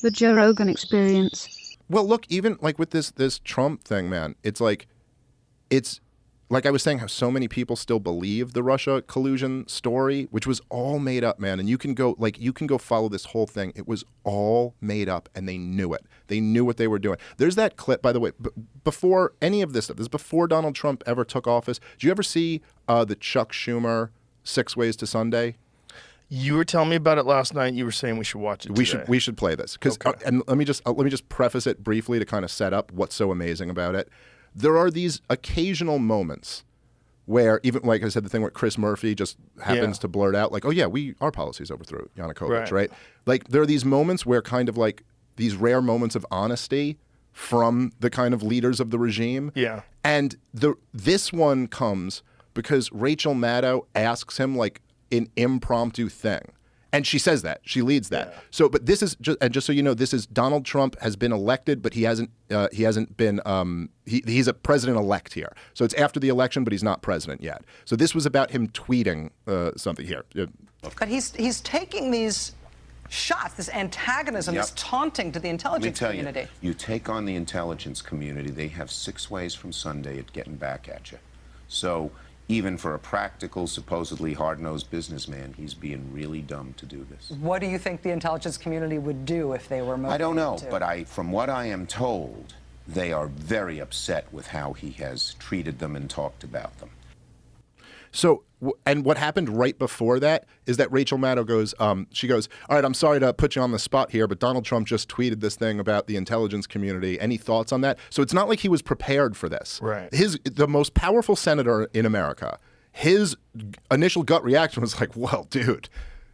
The Joe Rogan Experience. Well, look, even like with this Trump thing, man, it's like I was saying how so many people still believe the Russia collusion story, which was all made up, man. And you can go follow this whole thing. It was all made up, and they knew it. They knew what they were doing. There's that clip, by the way, before any of this stuff. This is before Donald Trump ever took office. Did you ever see the Chuck Schumer 6 Ways to Sunday? You were telling me about it last night. You were saying we should watch it today. We should play this because and let me just preface it briefly to kind of set up what's so amazing about it. There are these occasional moments where, even like I said, the thing where Chris Murphy just happens to blurt out like, "Oh yeah, our policies overthrew Yanukovych," right? Like there are these moments where kind of like these rare moments of honesty from the kind of leaders of the regime. Yeah. And this one comes because Rachel Maddow asks him like an impromptu thing. And she says that. She leads that. Yeah. So, but this is just so you know, this is Donald Trump has been elected, but he hasn't been. He's a president-elect here. So it's after the election, but he's not president yet. So this was about him tweeting something here. But he's taking these shots, this antagonism, this taunting to the intelligence community. Let me tell you, you take on the intelligence community, they have 6 ways from Sunday at getting back at you. So even for a practical, supposedly hard-nosed businessman, he's being really dumb to do this. What do you think the intelligence community would do if they were motivated? I don't know, but from what I am told, they are very upset with how he has treated them and talked about them. So, and what happened right before that is that Rachel Maddow goes, she goes, "All right, I'm sorry to put you on the spot here, but Donald Trump just tweeted this thing about the intelligence community. Any thoughts on that?" So it's not like he was prepared for this. Right. The most powerful senator in America, his initial gut reaction was like, "Well, dude,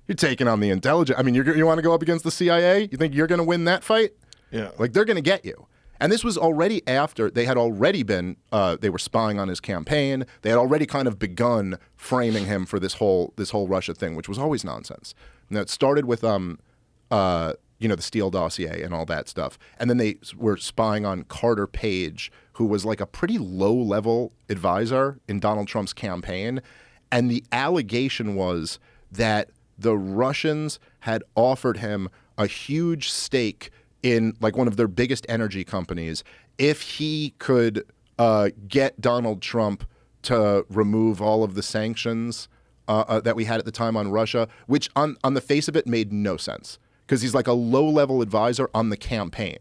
you're taking on the intelligence. I mean, you want to go up against the CIA? You think you're going to win that fight? Yeah. Like they're going to get you." And this was already after they had already been, they were spying on his campaign. They had already kind of begun framing him for this whole Russia thing, which was always nonsense. Now, it started with, the Steele dossier and all that stuff. And then they were spying on Carter Page, who was like a pretty low-level advisor in Donald Trump's campaign. And the allegation was that the Russians had offered him a huge stake in like one of their biggest energy companies if he could get Donald Trump to remove all of the sanctions that we had at the time on Russia, which on the face of it made no sense because he's like a low-level advisor on the campaign.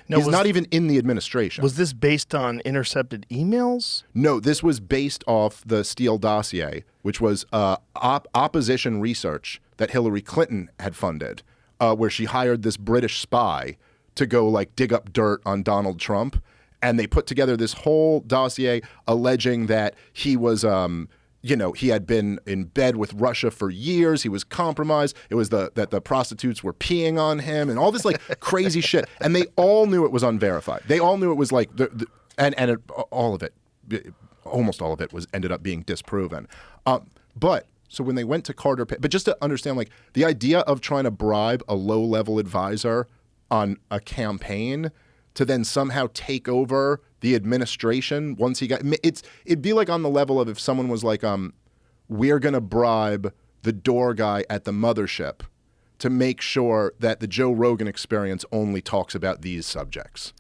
He's not even in the administration. Was this based on intercepted emails? No, this was based off the Steele dossier, which was opposition research that Hillary Clinton had funded, where she hired this British spy to go like dig up dirt on Donald Trump. And they put together this whole dossier alleging that he was, he had been in bed with Russia for years. He was compromised. It was that the prostitutes were peeing on him and all this like crazy shit. And they all knew it was unverified. They all knew it was like, all of it, almost all of it ended up being disproven. So when they went to Carter, but just to understand like the idea of trying to bribe a low-level advisor on a campaign to then somehow take over the administration once he got it'd be like on the level of if someone was like we're going to bribe the door guy at the mothership to make sure that the Joe Rogan Experience only talks about these subjects.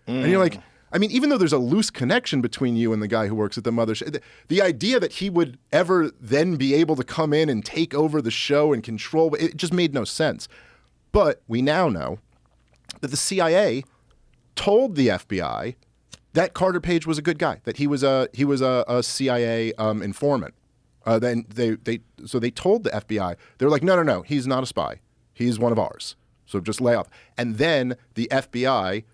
And you're like, I mean, even though there's a loose connection between you and the guy who works at the mothership, the idea that he would ever then be able to come in and take over the show and control it just made no sense. But we now know that the CIA told the FBI that Carter Page was a good guy, that he was a CIA informant. Then they told the FBI, they were like, no, he's not a spy. He's one of ours. So just lay off. And then the FBI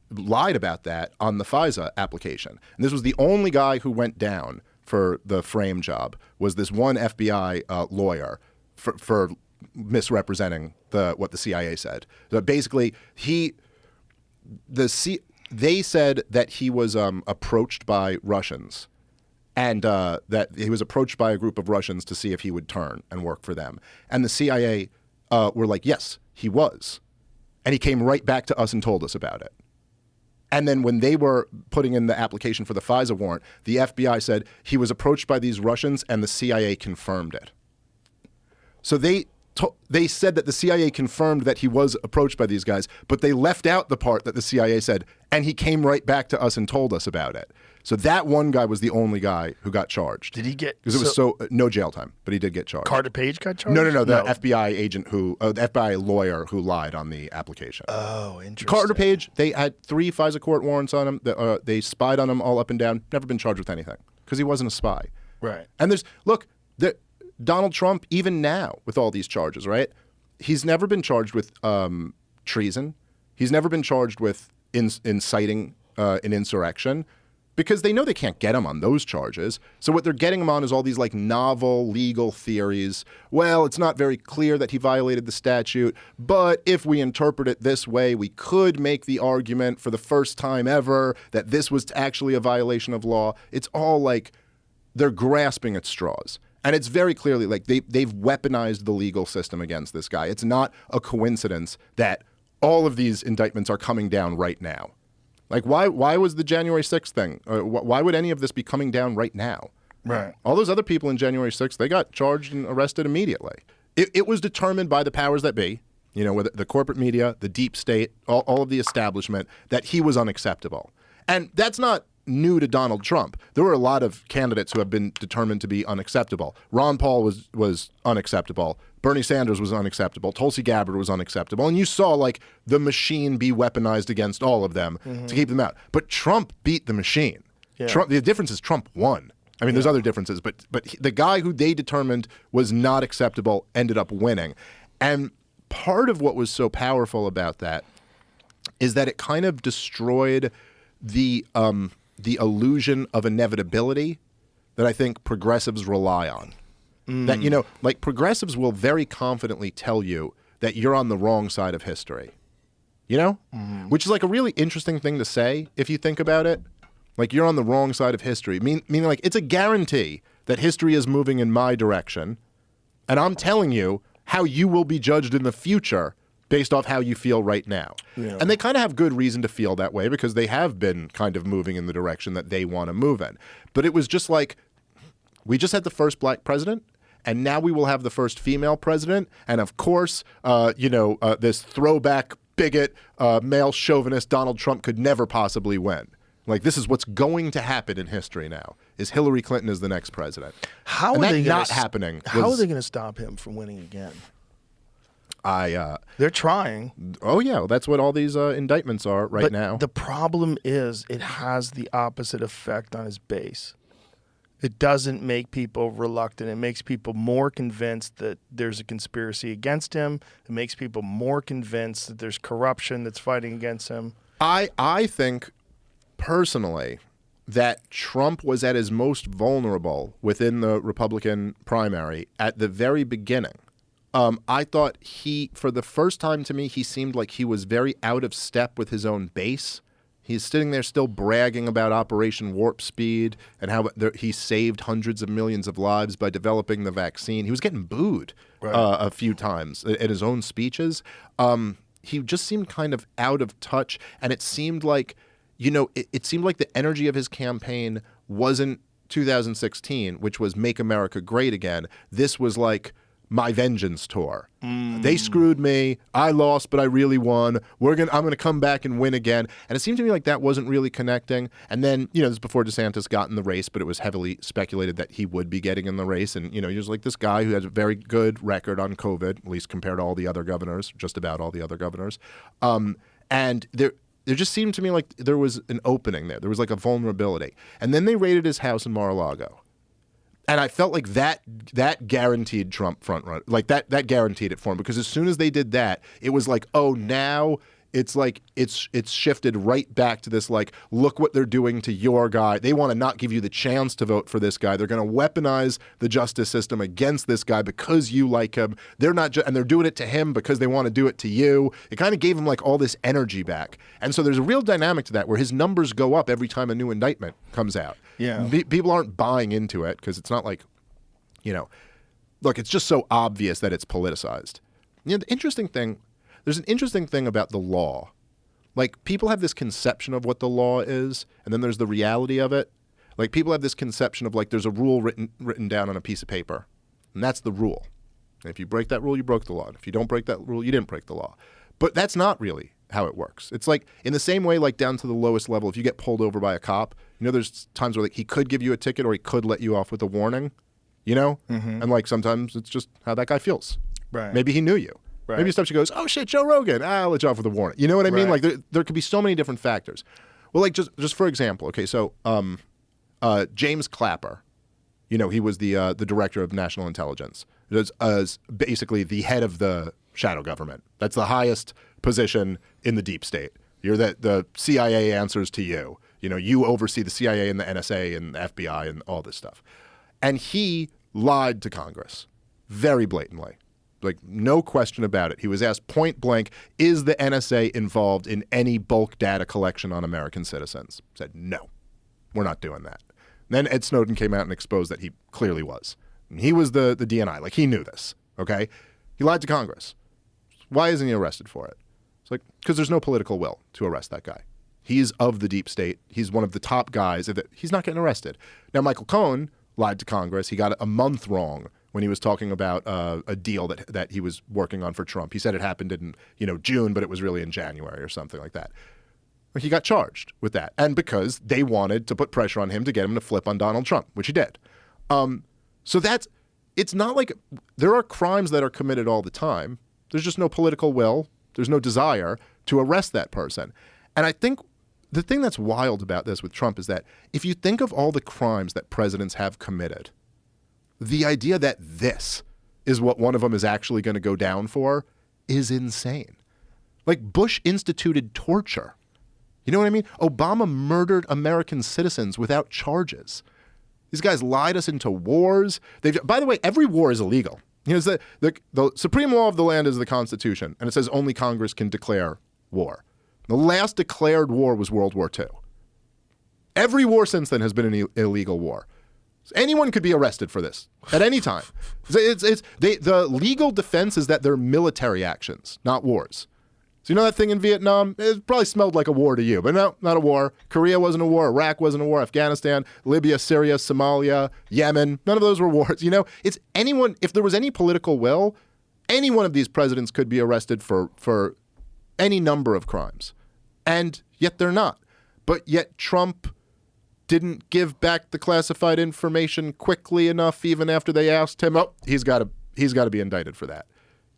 lied about that on the FISA application. And this was the only guy who went down for the frame job was this one FBI lawyer for misrepresenting what the CIA said. So basically, they said that he was approached by Russians, and that he was approached by a group of Russians to see if he would turn and work for them. And the CIA were like, yes, he was, and he came right back to us and told us about it. And then when they were putting in the application for the FISA warrant, the FBI said he was approached by these Russians, and the CIA confirmed it. So they said that the CIA confirmed that he was approached by these guys, but they left out the part that the CIA said, and he came right back to us and told us about it. So that one guy was the only guy who got charged. Did he get? Because it was no jail time, but he did get charged. Carter Page got charged? No. The FBI agent the FBI lawyer who lied on the application. Oh, interesting. Carter Page, they had 3 FISA court warrants on him. They spied on him all up and down. Never been charged with anything because he wasn't a spy. Right. And Donald Trump, even now with all these charges, right? He's never been charged with treason. He's never been charged with inciting an insurrection. Because they know they can't get him on those charges. So what they're getting him on is all these like novel legal theories. Well, it's not very clear that he violated the statute, but if we interpret it this way, we could make the argument for the first time ever that this was actually a violation of law. It's all like they're grasping at straws. And it's very clearly like they've weaponized the legal system against this guy. It's not a coincidence that all of these indictments are coming down right now. Like, why was the January 6th thing? Why would any of this be coming down right now? Right. All those other people in January 6th, they got charged and arrested immediately. It was determined by the powers that be, with the corporate media, the deep state, all of the establishment, that he was unacceptable. And that's not new to Donald Trump. There were a lot of candidates who have been determined to be unacceptable. Ron Paul was unacceptable. Bernie Sanders was unacceptable. Tulsi Gabbard was unacceptable. And you saw like the machine be weaponized against all of them to keep them out. But Trump beat the machine. Yeah. The difference is Trump won. I mean, there's other differences, but the guy who they determined was not acceptable ended up winning. And part of what was so powerful about that is that it kind of destroyed the illusion of inevitability that I think progressives rely on. That, like progressives will very confidently tell you that you're on the wrong side of history, which is like a really interesting thing to say if you think about it. Like you're on the wrong side of history, meaning like it's a guarantee that history is moving in my direction. And I'm telling you how you will be judged in the future based off how you feel right now. Yeah. And they kind of have good reason to feel that way because they have been kind of moving in the direction that they want to move in. But it was just like, we just had the first black president, and now we will have the first female president. And of course, this throwback bigot, male chauvinist Donald Trump could never possibly win. Like, this is what's going to happen in history now, is Hillary Clinton is the next president. How and are they not happening? How are they going to stop him from winning again? They're trying. Oh, yeah. Well, that's what all these indictments are right now. The problem is it has the opposite effect on his base. It doesn't make people reluctant. It makes people more convinced that there's a conspiracy against him. It makes people more convinced that there's corruption that's fighting against him. I think, personally, that Trump was at his most vulnerable within the Republican primary at the very beginning. I thought for the first time to me, he seemed like he was very out of step with his own base. He's sitting there still bragging about Operation Warp Speed and how he saved hundreds of millions of lives by developing the vaccine. He was getting booed a few times at his own speeches. He just seemed kind of out of touch, and it seemed like, it seemed like the energy of his campaign wasn't 2016, which was Make America Great Again. This was like my vengeance tour. They screwed me. I lost, but I really won. I'm gonna come back and win again. And it seemed to me like that wasn't really connecting. And then, this is before DeSantis got in the race, but it was heavily speculated that he would be getting in the race. And, he was like this guy who has a very good record on COVID, at least compared to all the other governors, just about all the other governors. And there just seemed to me like there was an opening there. There was like a vulnerability. And then they raided his house in Mar-a-Lago. And I felt like that guaranteed Trump front run, like that guaranteed it for him, because as soon as they did that, it was like, oh, now it's like it's shifted right back to this, like, look what they're doing to your guy. They want to not give you the chance to vote for this guy. They're going to weaponize the justice system against this guy because you like him. They're not, and they're doing it to him because they want to do it to you. It kind of gave him like all this energy back. And so there's a real dynamic to that where his numbers go up every time a new indictment comes out. Yeah, people aren't buying into it because it's not like, look, it's just so obvious that it's politicized. The interesting thing, there's an interesting thing about the law. Like, people have this conception of what the law is, and then there's the reality of it. Like, people have this conception of like there's a rule written down on a piece of paper, and that's the rule. And if you break that rule, you broke the law. And if you don't break that rule, you didn't break the law. But that's not really how it works. It's like in the same way, like down to the lowest level, if you get pulled over by a cop, there's times where like he could give you a ticket or he could let you off with a warning, And like sometimes it's just how that guy feels. Right. Maybe he knew you. Right. Maybe stuff she goes, oh shit, Joe Rogan. I'll let you off with a warning. You know what I mean? Right. Like there could be so many different factors. Well, like just for example, okay, so James Clapper, he was the director of national intelligence. It was basically the head of the shadow government. That's the highest position in the deep state. The CIA answers to you. You oversee the CIA and the NSA and the FBI and all this stuff. And he lied to Congress very blatantly. Like, no question about it. He was asked point blank, is the NSA involved in any bulk data collection on American citizens? Said, no, we're not doing that. Then Ed Snowden came out and exposed that he clearly was. And he was the DNI. Like, he knew this, okay? He lied to Congress. Why isn't he arrested for it? It's like, because there's no political will to arrest that guy. He's of the deep state. He's one of the top guys. He's not getting arrested. Now, Michael Cohen lied to Congress. He got a month wrong when he was talking about a deal that he was working on for Trump. He said it happened in June, but it was really in January or something like that. He got charged with that. And because they wanted to put pressure on him to get him to flip on Donald Trump, which he did. So it's not like there are crimes that are committed all the time. There's just no political will. There's no desire to arrest that person. And I think the thing that's wild about this with Trump is that if you think of all the crimes that presidents have committed, the idea that this is what one of them is actually going to go down for is insane. Like, Bush instituted torture. You know what I mean? Obama murdered American citizens without charges. These guys lied us into wars. By the way, every war is illegal. The supreme law of the land is the Constitution, and it says only Congress can declare war. The last declared war was World War II. Every war since then has been an illegal war. Anyone could be arrested for this at any time. The legal defense is that they're military actions, not wars. So that thing in Vietnam? It probably smelled like a war to you, but no, not a war. Korea wasn't a war. Iraq wasn't a war. Afghanistan, Libya, Syria, Somalia, Yemen, none of those were wars. It's anyone, if there was any political will, any one of these presidents could be arrested for any number of crimes. And yet they're not. But yet Trump didn't give back the classified information quickly enough, even after they asked him. Oh, he's got to be indicted for that.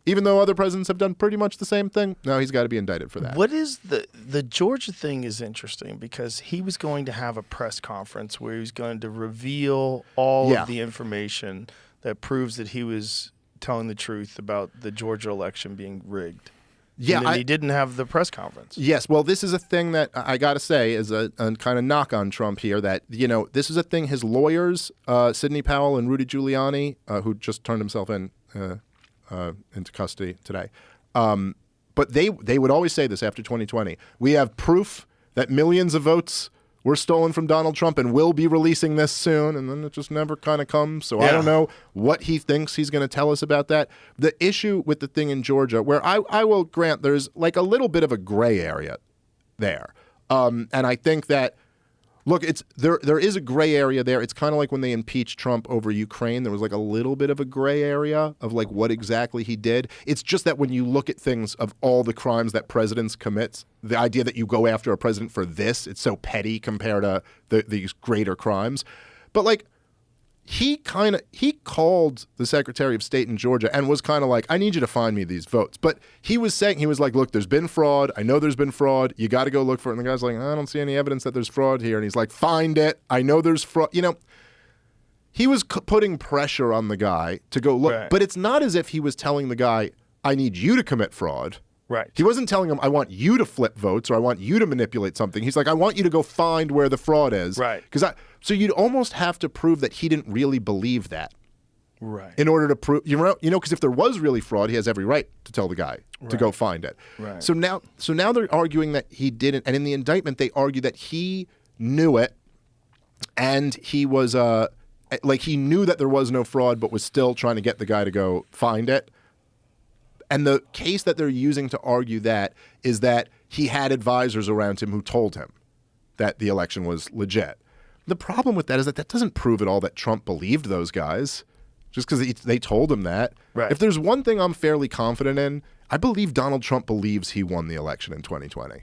Even though other presidents have done pretty much the same thing, no, he's got to be indicted for that. What is the Georgia thing is interesting because he was going to have a press conference where he was going to reveal all of the information that proves that he was telling the truth about the Georgia election being rigged. Yeah, and then he didn't have the press conference. Yes, well, this is a thing that I got to say is a kind of knock on Trump here that, this is a thing his lawyers, Sidney Powell and Rudy Giuliani, who just turned himself into custody today. But they would always say this after 2020. We have proof that millions of votes were stolen from Donald Trump and we'll be releasing this soon. And then it just never kind of comes. So I don't know what he thinks he's going to tell us about that. The issue with the thing in Georgia, where I will grant there's like a little bit of a gray area there. And I think that, look, there is a gray area there. It's kind of like when they impeached Trump over Ukraine. There was like a little bit of a gray area of like what exactly he did. It's just that when you look at things of all the crimes that presidents commit, the idea that you go after a president for this, it's so petty compared to these greater crimes. But like he called the Secretary of State in Georgia and was kind of like, I need you to find me these votes. But he was like, look, there's been fraud. I know there's been fraud. You got to go look for it. And the guy's like, I don't see any evidence that there's fraud here. And he's like, find it. I know there's fraud. He was putting pressure on the guy to go look. Right. But it's not as if he was telling the guy, I need you to commit fraud. Right. He wasn't telling him, I want you to flip votes or I want you to manipulate something. He's like, I want you to go find where the fraud is. Right. So you'd almost have to prove that he didn't really believe that. Right. In order to prove, because if there was really fraud, he has every right to tell the guy to go find it. Right. So now they're arguing that he didn't. And in the indictment, they argue that he knew it and he was, he knew that there was no fraud, but was still trying to get the guy to go find it. And the case that they're using to argue that is that he had advisors around him who told him that the election was legit. The problem with that is that doesn't prove at all that Trump believed those guys. just because they told him that. Right. If there's one thing I'm fairly confident in, I believe Donald Trump believes he won the election in 2020.